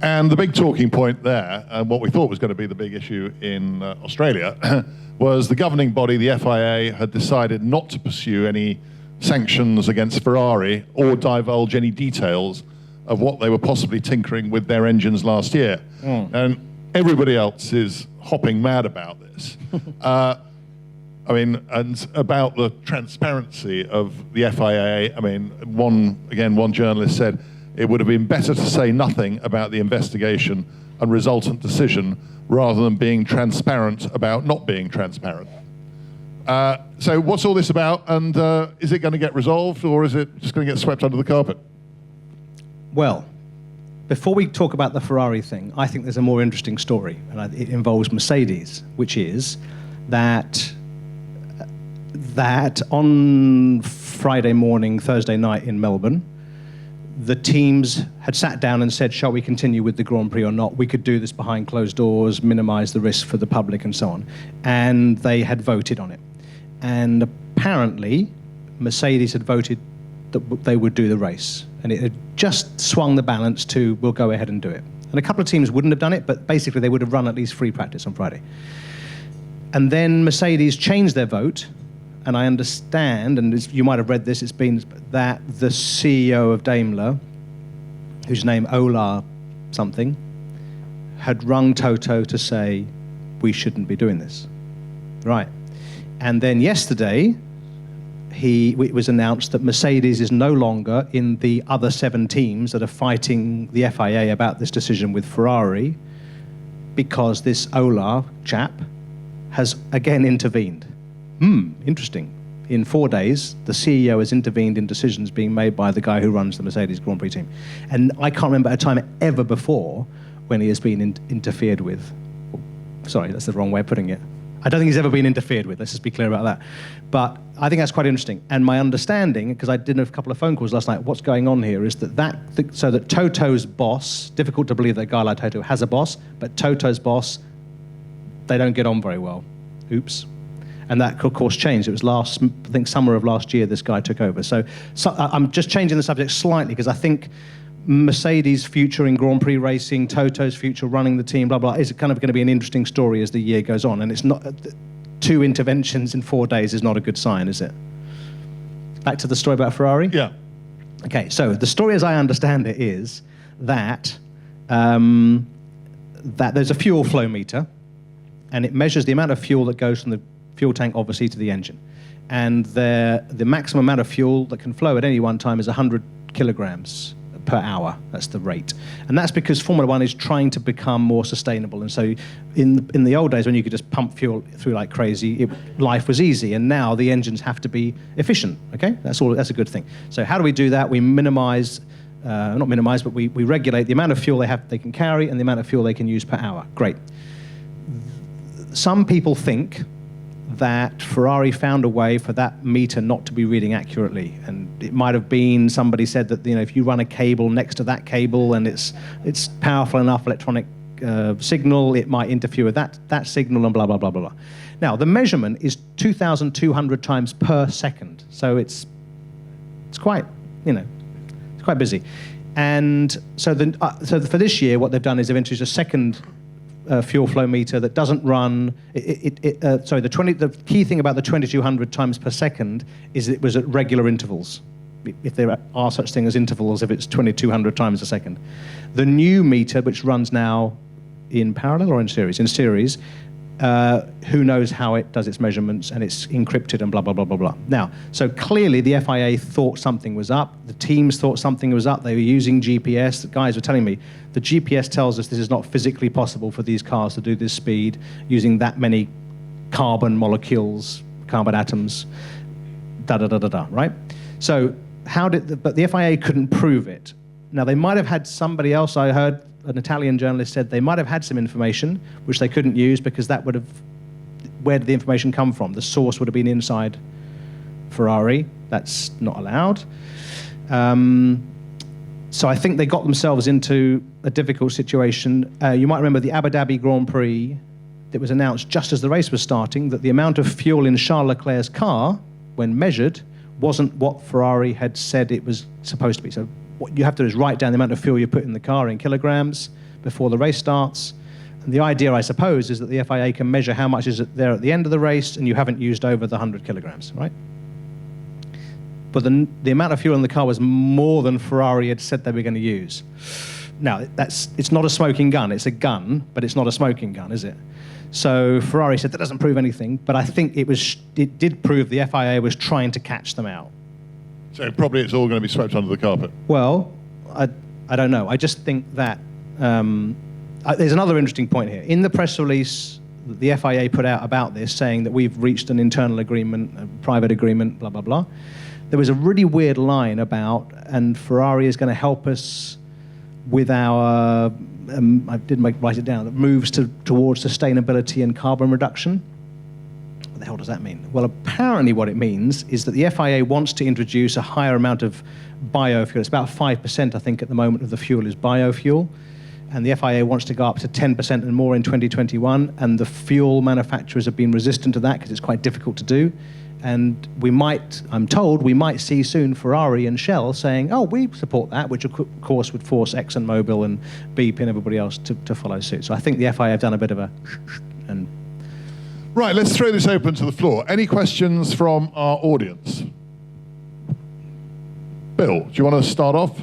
And the big talking point there, and what we thought was going to be the big issue in Australia, was the governing body, the FIA, had decided not to pursue any sanctions against Ferrari or divulge any details of what they were possibly tinkering with their engines last year. And everybody else is hopping mad about this. I mean, and about the transparency of the FIA. I mean, one journalist said it would have been better to say nothing about the investigation and resultant decision rather than being transparent about not being transparent. So what's all this about, and is it going to get resolved, or is it just going to get swept under the carpet? Well, before we talk about the Ferrari thing, I think there's a more interesting story, and it involves Mercedes, which is that on Friday morning, Thursday night in Melbourne, the teams had sat down and said, shall we continue with the Grand Prix or not? We could do this behind closed doors, minimize the risk for the public and so on. And they had voted on it. And apparently, Mercedes had voted that they would do the race. And it had just swung the balance to, we'll go ahead and do it. And a couple of teams wouldn't have done it, but basically they would have run at least free practice on Friday. And then Mercedes changed their vote, and I understand, and you might have read this, it's been that the CEO of Daimler, whose name Ola something, had rung Toto to say, we shouldn't be doing this. Right. And then yesterday, it was announced that Mercedes is no longer in the other 7 teams that are fighting the FIA about this decision with Ferrari, because this Ola chap has again intervened. Interesting. In 4 days, the CEO has intervened in decisions being made by the guy who runs the Mercedes Grand Prix team. And I can't remember a time ever before when he has been interfered with. Sorry, that's the wrong way of putting it. I don't think he's ever been interfered with. Let's just be clear about that. But I think that's quite interesting. And my understanding, because I did a couple of phone calls last night, what's going on here is so that Toto's boss, difficult to believe that a guy like Toto has a boss, but Toto's boss, they don't get on very well. Oops. And that, of course, changed. It was I think summer of last year this guy took over. So I'm just changing the subject slightly because I think Mercedes' future in Grand Prix racing, Toto's future running the team, blah, blah, is kind of going to be an interesting story as the year goes on. And it's not 2 interventions in 4 days is not a good sign, is it? Back to the story about Ferrari? Yeah. Okay, so the story as I understand it is that there's a fuel flow meter, and it measures the amount of fuel that goes from the fuel tank, obviously, to the engine. And the maximum amount of fuel that can flow at any one time is 100 kilograms per hour. That's the rate. And that's because Formula One is trying to become more sustainable. And so in the old days when you could just pump fuel through like crazy, life was easy. And now the engines have to be efficient, okay? That's a good thing. So how do we do that? We minimize, not minimize, but we regulate the amount of fuel they can carry and the amount of fuel they can use per hour. Great. Some people think that Ferrari found a way for that meter not to be reading accurately, and it might have been somebody said that if you run a cable next to that cable and it's powerful enough electronic signal, it might interfere with that signal and blah blah blah blah blah. Now the measurement is 2,200 times per second, so it's quite it's quite busy, and so for this year what they've done is they've introduced a second fuel flow meter that doesn't run. The key thing about the 2,200 times per second is it was at regular intervals, if there are such things as intervals, if it's 2,200 times a second. The new meter, which runs now in parallel or in series? In series, who knows how it does its measurements, and it's encrypted and blah, blah, blah, blah, blah. Now, so clearly the FIA thought something was up. The teams thought something was up. They were using GPS. The guys were telling me, the GPS tells us this is not physically possible for these cars to do this speed using that many carbon molecules, carbon atoms, da-da-da-da-da, right? So but the FIA couldn't prove it. Now, they might have had somebody else, I heard an Italian journalist said they might have had some information which they couldn't use because that would have where did the information come from? The source would have been inside Ferrari. That's not allowed. So I think they got themselves into a difficult situation. You might remember the Abu Dhabi Grand Prix that was announced just as the race was starting, that the amount of fuel in Charles Leclerc's car, when measured, wasn't what Ferrari had said it was supposed to be. So what you have to do is write down the amount of fuel you put in the car in kilograms before the race starts. And the idea, I suppose, is that the FIA can measure how much is there at the end of the race and you haven't used over the 100 kilograms, right? But the amount of fuel in the car was more than Ferrari had said they were going to use. Now, it's not a smoking gun. It's a gun, but it's not a smoking gun, is it? So Ferrari said that doesn't prove anything, but I think it did prove the FIA was trying to catch them out. So probably it's all going to be swept under the carpet. Well, I don't know. I just think that there's another interesting point here. In the press release that the FIA put out about this, saying that we've reached an internal agreement, a private agreement, blah, blah, blah, there was a really weird line about, and Ferrari is going to help us with our, I didn't write it down, moves towards sustainability and carbon reduction. What the hell does that mean? Well, apparently what it means is that the FIA wants to introduce a higher amount of biofuel. It's about 5%, I think, at the moment of the fuel is biofuel. And the FIA wants to go up to 10% and more in 2021. And the fuel manufacturers have been resistant to that because it's quite difficult to do. And I'm told, we might see soon Ferrari and Shell saying, oh, we support that, which of course would force ExxonMobil and BP and everybody else to follow suit. So I think the FIA have done a bit of a... Right, let's throw this open to the floor. Any questions from our audience? Bill, do you want to start off?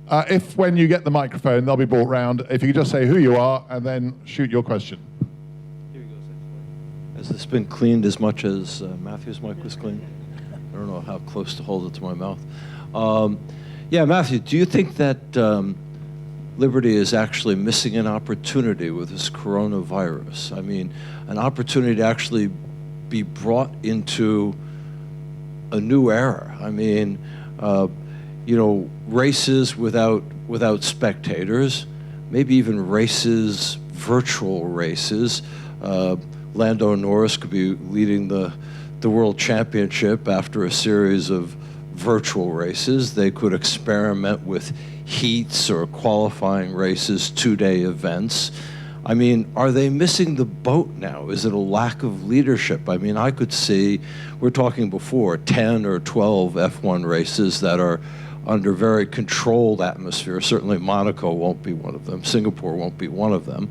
If when you get the microphone, they'll be brought round. If you could just say who you are and then shoot your question. Has this been cleaned as much as Matthew's mic was cleaned? I don't know how close to hold it to my mouth. Yeah, Matthew, do you think that Liberty is actually missing an opportunity with this coronavirus? I mean, an opportunity to actually be brought into a new era. I mean, races without spectators, maybe even races, virtual races. Lando Norris could be leading the World Championship after a series of virtual races. They could experiment with heats or qualifying races, 2-day events. I mean, are they missing the boat now? Is it a lack of leadership? I mean, I could see, we're talking before, 10 or 12 F1 races that are under very controlled atmosphere. Certainly Monaco won't be one of them. Singapore won't be one of them.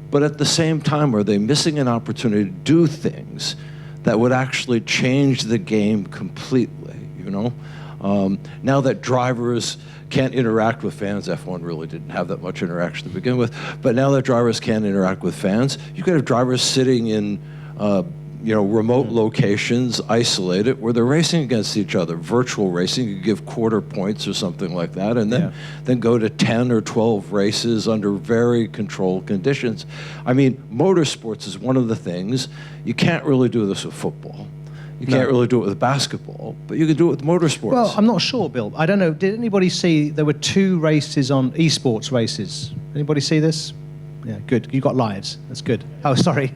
But at the same time, are they missing an opportunity to do things that would actually change the game completely, Now that drivers can't interact with fans, F1 really didn't have that much interaction to begin with, but now that drivers can't interact with fans, you could have drivers sitting in remote locations, isolated, where they're racing against each other. Virtual racing, you could give quarter points or something like that, and then go to 10 or 12 races under very controlled conditions. I mean, motorsports is one of the things. You can't really do this with football. You can't really do it with basketball, but you can do it with motorsports. Well, I'm not sure, Bill. I don't know. Did anybody see, there were 2 races on eSports races. Anybody see this? Yeah, good. You got lives. That's good. Oh, sorry.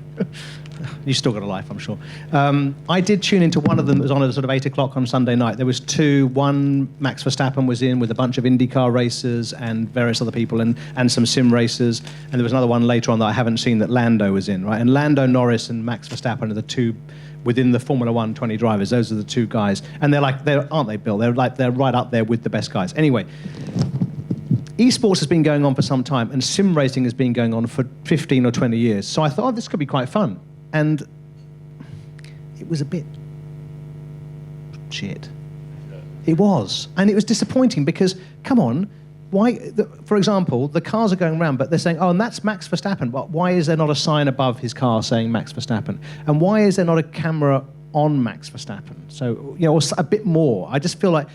You still got a life, I'm sure. I did tune into one of them that was on at sort of 8 o'clock on Sunday night. There was 2. One, Max Verstappen was in with a bunch of IndyCar racers and various other people and some sim racers. And there was another one later on that I haven't seen that Lando was in, right? And Lando Norris and Max Verstappen are the 2 within the Formula 1 20 drivers. Those are the 2 guys. And aren't they, Bill? They're right up there with the best guys. Anyway, eSports has been going on for some time and sim racing has been going on for 15 or 20 years. So I thought, oh, this could be quite fun. And it was a bit shit. It was. And it was disappointing because, come on, for example, the cars are going around, but they're saying, oh, and that's Max Verstappen. But why is there not a sign above his car saying Max Verstappen? And why is there not a camera on Max Verstappen? So, or a bit more. I just feel like,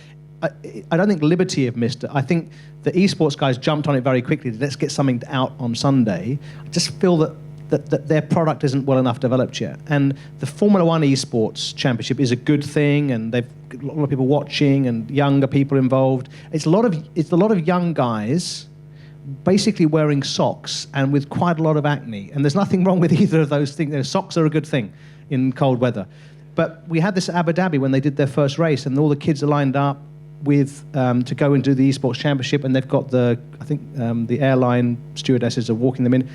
I don't think Liberty have missed it. I think the eSports guys jumped on it very quickly. Let's get something out on Sunday. I just feel that their product isn't well enough developed yet. And the Formula 1 eSports Championship is a good thing, and they've got a lot of people watching and younger people involved. It's a lot of young guys basically wearing socks and with quite a lot of acne. And there's nothing wrong with either of those things. You know, socks are a good thing in cold weather. But we had this at Abu Dhabi when they did their first race, and all the kids are lined up with to go and do the eSports Championship, and they've got the airline stewardesses are walking them in.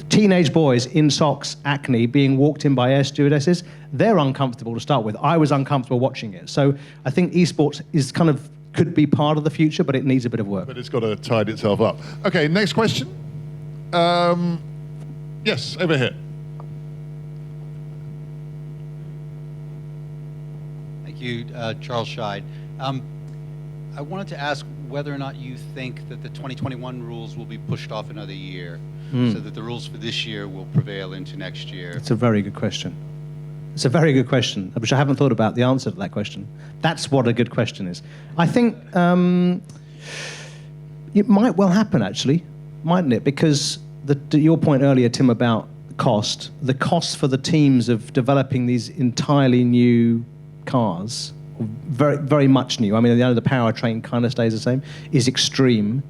Teenage boys in socks, acne, being walked in by air stewardesses, they're uncomfortable to start with. I was uncomfortable watching it. So I think eSports is could be part of the future, but it needs a bit of work. But it's got to tide itself up. Okay, next question. Yes, over here. Thank you, Charles Scheid. I wanted to ask whether or not you think that the 2021 rules will be pushed off another year, so that the rules for this year will prevail into next year. It's a very good question. It's a very good question, which I haven't thought about the answer to that question. That's what a good question is. I think it might well happen, actually, mightn't it? Because your point earlier, Tim, about cost, the cost for the teams of developing these entirely new cars, very, very much new. I mean, the powertrain kind of stays the same, is extreme.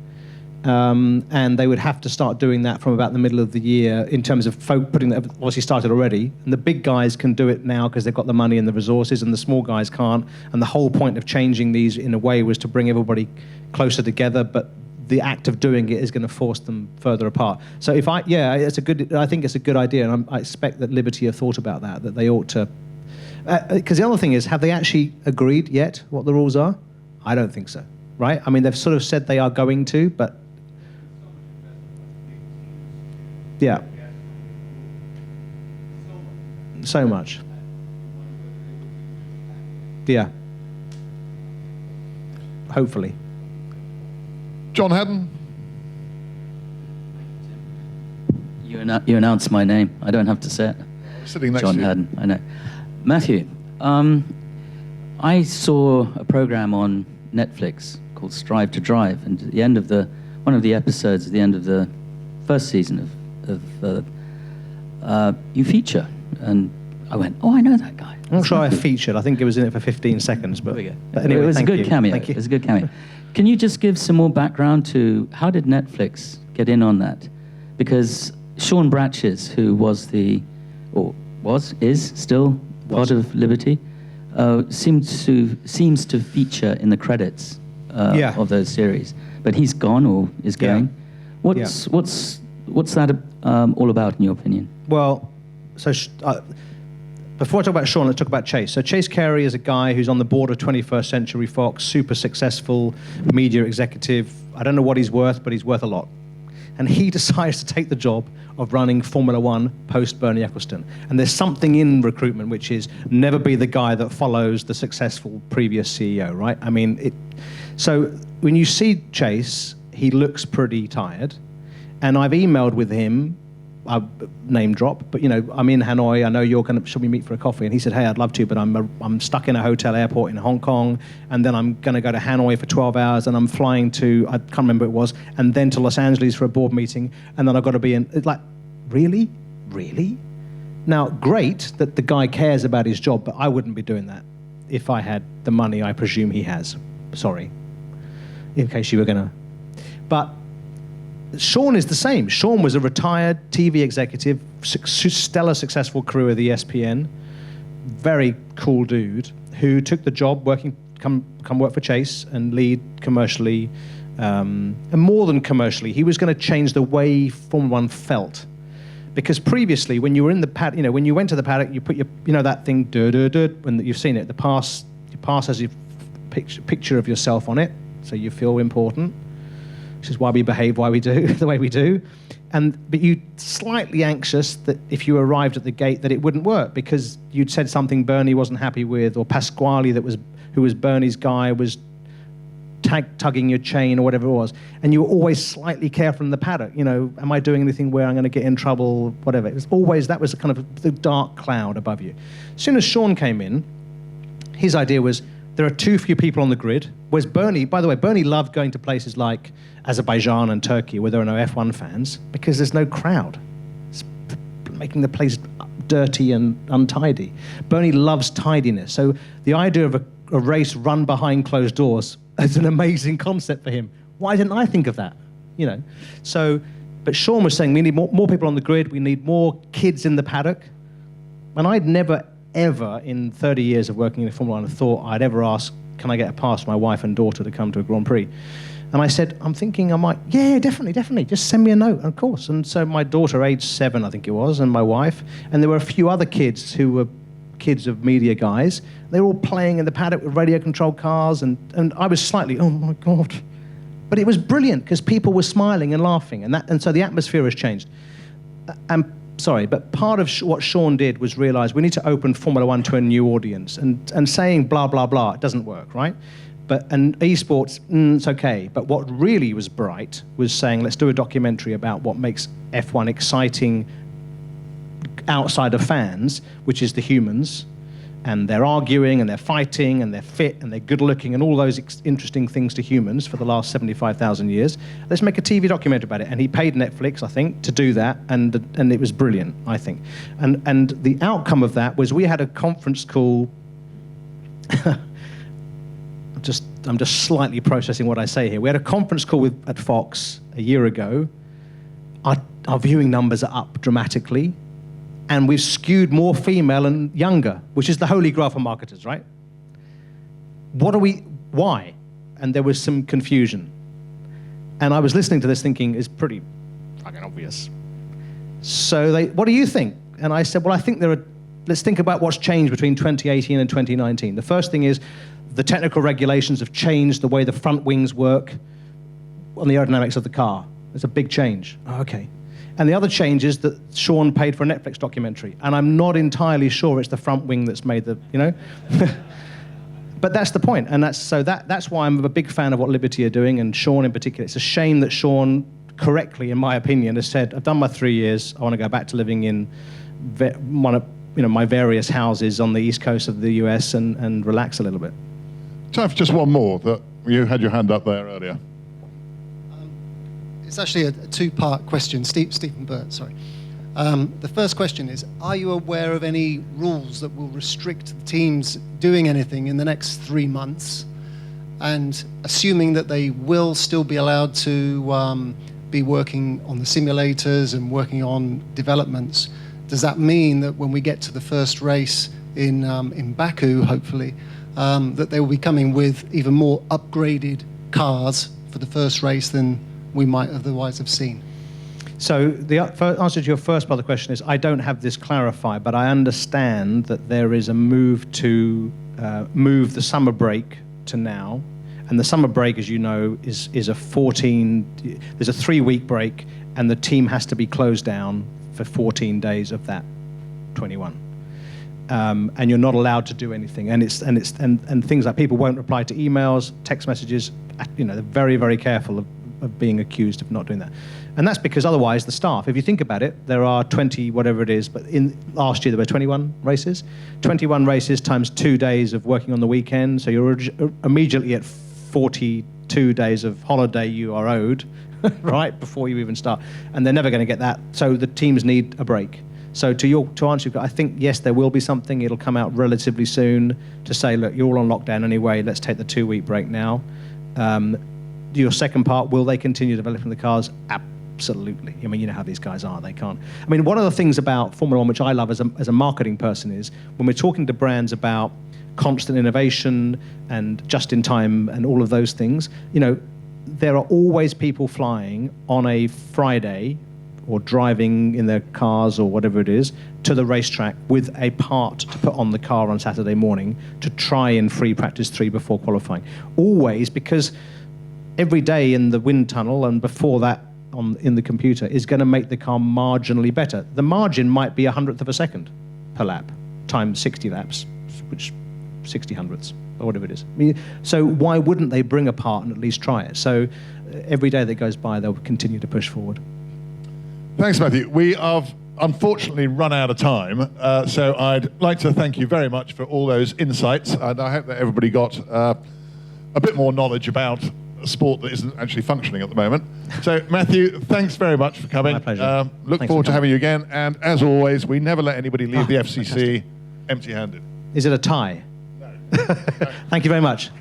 And they would have to start doing that from about the middle of the year in terms of putting that, obviously started already. And the big guys can do it now because they've got the money and the resources, and the small guys can't. And the whole point of changing these in a way was to bring everybody closer together, but the act of doing it is going to force them further apart. So I think it's a good idea, and I expect that Liberty have thought about that they ought to. Because the other thing is, have they actually agreed yet what the rules are? I don't think so, right? I mean, they've sort of said they are going to, but yeah. So much. Yeah. Hopefully. John Haddon. You announced my name. I don't have to say it. Sitting next John to you. Haddon, I know. Matthew, I saw a program on Netflix called Strive to Drive, and at the end of one of the episodes, at the end of the first season you feature, and I went, oh, I know that guy. I'm not sure I featured. I think it was in it for 15 seconds, but anyway, it was a good cameo. Thank you. It was a good cameo. Can you just give some more background to how did Netflix get in on that? Because Sean Bratches, who is still part of Liberty, seems to feature in the credits of those series. But he's gone or is going. What's that all about, in your opinion? Well, so before I talk about Sean, let's talk about Chase. So Chase Carey is a guy who's on the board of 21st Century Fox, super successful media executive. I don't know what he's worth, but he's worth a lot. And he decides to take the job of running Formula One post Bernie Ecclestone. And there's something in recruitment which is never be the guy that follows the successful previous CEO, right? I mean, so when you see Chase, he looks pretty tired. And I've emailed with him, name drop, but I'm in Hanoi. I know should we meet for a coffee? And he said, hey, I'd love to, but I'm stuck in a hotel airport in Hong Kong, and then I'm going to go to Hanoi for 12 hours, and I'm flying to, I can't remember what it was, and then to Los Angeles for a board meeting, and then I've got to be in, really? Now, great that the guy cares about his job, but I wouldn't be doing that if I had the money I presume he has. Sorry, in case you were going to. But Sean is the same. Sean was a retired TV executive, stellar successful career with ESPN, very cool dude who took the job come work for Chase and lead commercially, and more than commercially, he was going to change the way Formula One felt. Because previously, when you were in the paddock, when you went to the paddock, you put your, that thing, when you've seen it, your pass has a picture of yourself on it, so you feel important. Which is why we behave the way we do. But you're slightly anxious that if you arrived at the gate that it wouldn't work because you'd said something Bernie wasn't happy with, or Pasquale who was Bernie's guy was tugging your chain or whatever it was. And you were always slightly careful in the paddock. Am I doing anything where I'm going to get in trouble, whatever. It was always, that was kind of the dark cloud above you. As soon as Sean came in, his idea was, there are too few people on the grid. Whereas Bernie, by the way, Bernie loved going to places like Azerbaijan and Turkey where there are no F1 fans because there's no crowd. It's making the place dirty and untidy. Bernie loves tidiness. So the idea of a race run behind closed doors is an amazing concept for him. Why didn't I think of that? you know. So, but Sean was saying we need more people on the grid. We need more kids in the paddock. And I'd never, ever in 30 years of working in Formula 1 thought I'd ever ask, can I get a pass for my wife and daughter to come to a Grand Prix? And I said, I'm thinking I might, yeah, definitely, just send me a note, of course. And so my daughter, age 7, I think it was, and my wife, and there were a few other kids who were kids of media guys. They were all playing in the paddock with radio-controlled cars, and I was slightly, oh my God. But it was brilliant because people were smiling and laughing, and so the atmosphere has changed. But part of what Sean did was realize we need to open Formula 1 to a new audience, and saying blah, blah, blah, it doesn't work, right? And eSports, it's okay. But what really was bright was saying, let's do a documentary about what makes F1 exciting outside of fans, which is the humans. And they're arguing, and they're fighting, and they're fit, and they're good-looking, and all those interesting things to humans for the last 75,000 years. Let's make a TV documentary about it. And he paid Netflix, I think, to do that, and it was brilliant, I think. And the outcome of that was we had a conference call. I'm just slightly processing what I say here. We had a conference call at Fox a year ago. Our viewing numbers are up dramatically, and we've skewed more female and younger, which is the holy grail for marketers, right? Why? And there was some confusion. And I was listening to this thinking, it's pretty fucking obvious. So what do you think? And I said, well, I think let's think about what's changed between 2018 and 2019. The first thing is, the technical regulations have changed the way the front wings work on the aerodynamics of the car. It's a big change. Oh, okay. And the other change is that Sean paid for a Netflix documentary, and I'm not entirely sure it's the front wing that's made the, you know? But that's the point, and that's why I'm a big fan of what Liberty are doing, and Sean in particular. It's a shame that Sean, correctly, in my opinion, has said, I've done my 3 years, I want to go back to living in one of my various houses on the east coast of the US and relax a little bit. Time for just one more. That you had your hand up there earlier. It's actually a two-part question. Stephen Burt, sorry. The first question is, are you aware of any rules that will restrict the teams doing anything in the next 3 months? And assuming that they will still be allowed to be working on the simulators and working on developments, does that mean that when we get to the first race in Baku, hopefully, that they will be coming with even more upgraded cars for the first race than we might otherwise have seen? So the answer to your first part of the question is, I don't have this clarified, but I understand that there is a move to move the summer break to now. And the summer break, as you know, is there's a 3-week break, and the team has to be closed down for 14 days of that 21. And you're not allowed to do anything, and things like people won't reply to emails, text messages. They're very, very careful of being accused of not doing that, and that's because otherwise the staff. If you think about it, there are 20 whatever it is, but in last year there were 21 races. 21 races times 2 days of working on the weekend, so you're immediately at 42 days of holiday you are owed, right before you even start, and they're never going to get that. So the teams need a break. So to answer your, I think, yes, there will be something. It'll come out relatively soon to say, look, you're all on lockdown anyway. Let's take the 2-week break now. Your second part, will they continue developing the cars? Absolutely. I mean, you know how these guys are. They can't. I mean, one of the things about Formula 1, which I love as a marketing person, is when we're talking to brands about constant innovation and just-in-time and all of those things, there are always people flying on a Friday or driving in their cars or whatever it is to the racetrack with a part to put on the car on Saturday morning to try in free practice 3 before qualifying. Always, because every day in the wind tunnel and before that in the computer is going to make the car marginally better. The margin might be 100th of a second per lap, times 60 laps, which 60 hundredths or whatever it is. So why wouldn't they bring a part and at least try it? So every day that goes by, they'll continue to push forward. Thanks, Matthew. We have unfortunately run out of time, so I'd like to thank you very much for all those insights, and I hope that everybody got a bit more knowledge about a sport that isn't actually functioning at the moment. So, Matthew, thanks very much for coming. My pleasure. Look forward to having you again, and as always, we never let anybody leave the FCC empty-handed. Is it a tie? No. Thank you very much.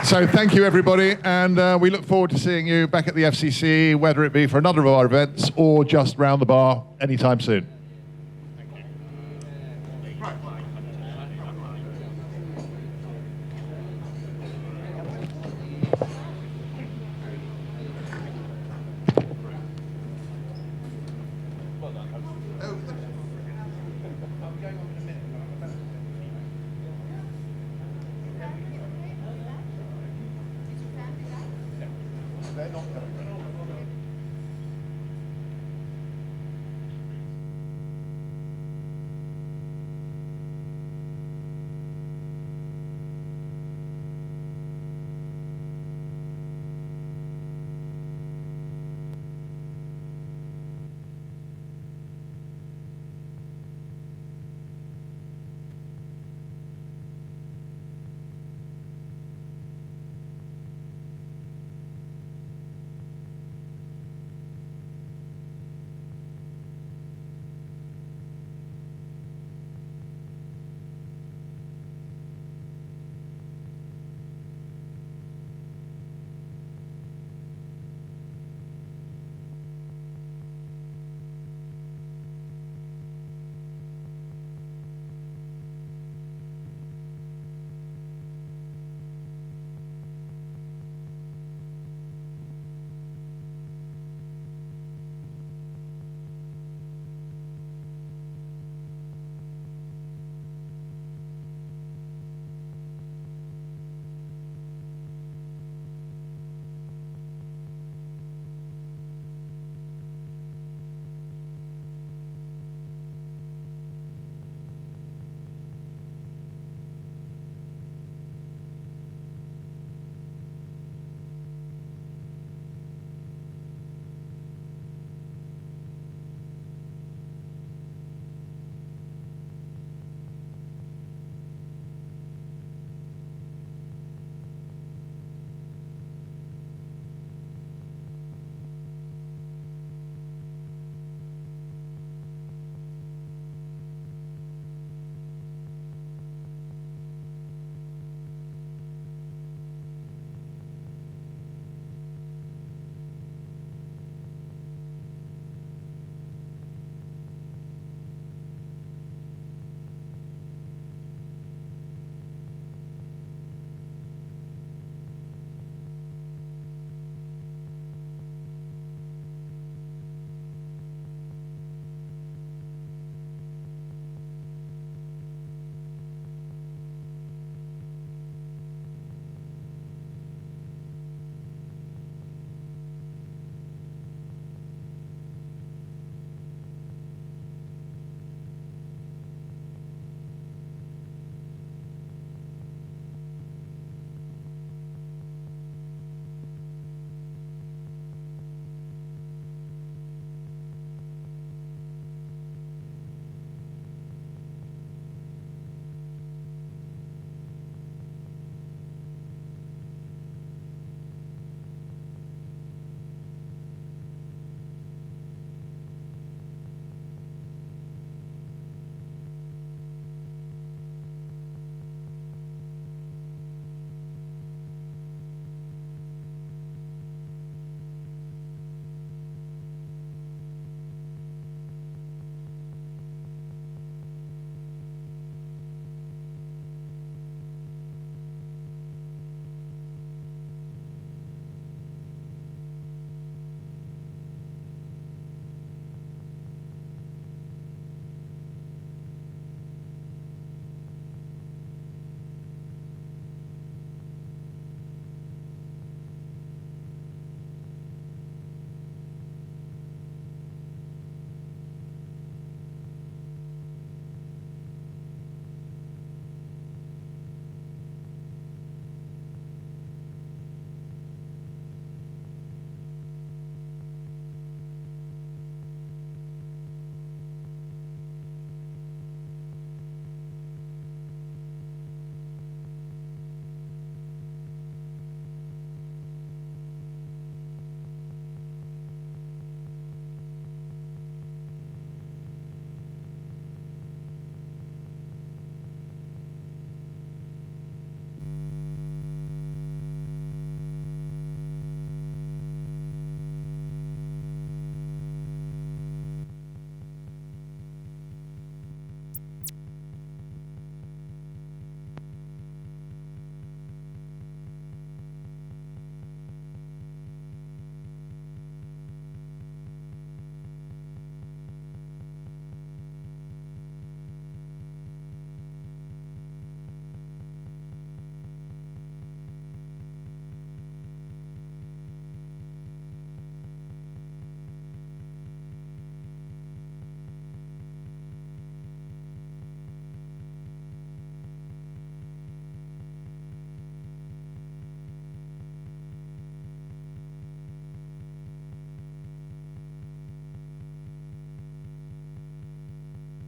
So thank you, everybody, and we look forward to seeing you back at the FCC, whether it be for another of our events or just round the bar anytime soon. They're not going.